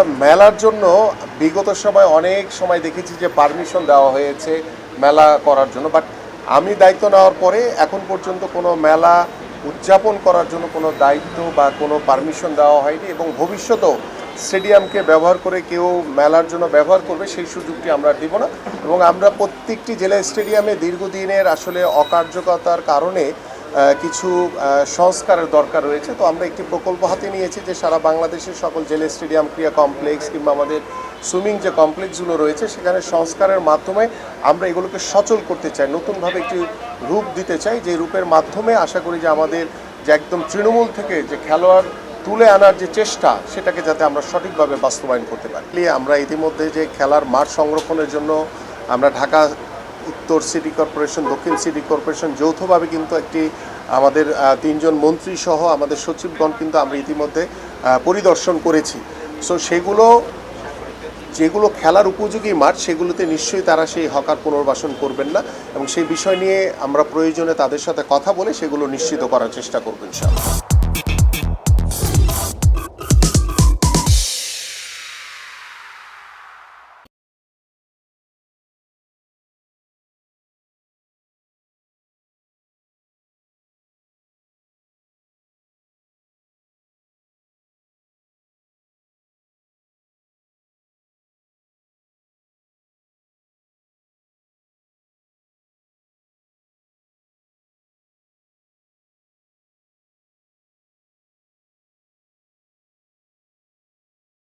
আমরা মেলার জন্য বিগত সময় অনেক সময় দেখেছি যে পারমিশন দেওয়া হয়েছে মেলা করার জন্য, বাট আমি দায়িত্ব নেওয়ার পরে এখন পর্যন্ত কোনো মেলা উদযাপন করার জন্য কোনো দায়িত্ব বা কোনো পারমিশন দেওয়া হয়নি, এবং ভবিষ্যতেও স্টেডিয়ামকে ব্যবহার করে কেউ মেলার জন্য ব্যবহার করবে সেই সুযোগটি আমরা দিব না। এবং আমরা প্রত্যেকটি জেলা স্টেডিয়ামে দীর্ঘদিনের আসলে অকার্যকতার কারণে কিছু সংস্কারের দরকার রয়েছে। তো আমরা একটি প্রকল্প হাতে নিয়েছি যে সারা বাংলাদেশের সকল জেলা স্টেডিয়াম, ক্রীড়া কমপ্লেক্স কিংবা আমাদের সুইমিং যে কমপ্লেক্সগুলো রয়েছে সেখানে সংস্কারের মাধ্যমে আমরা এগুলোকে সচল করতে চাই, নতুনভাবে একটি রূপ দিতে চাই, যে রূপের মাধ্যমে আশা করি যে আমাদের যে একদম তৃণমূল থেকে যে খেলোয়াড় তুলে আনার যে চেষ্টা সেটাকে যাতে আমরা সঠিকভাবে বাস্তবায়ন করতে পারি। আমরা ইতিমধ্যে যে খেলার মাঠ সংরক্ষণের জন্য আমরা ঢাকা উত্তর সিটি কর্পোরেশন, দক্ষিণ সিটি কর্পোরেশন যৌথভাবে কিন্তু একটি আমাদের 3 জন মন্ত্রী সহ আমাদের সচিবগণ কিন্তু আমরা ইতিমধ্যে পরিদর্শন করেছি। সো যেগুলো খেলার উপযোগী মাঠ সেগুলোতে নিশ্চয়ই তারা সেই হকার পুনর্বাসন করবেন না, এবং সেই বিষয় নিয়ে আমরা প্রয়োজনে তাদের সাথে কথা বলে সেগুলো নিশ্চিত করার চেষ্টা করব ইনশাআল্লাহ।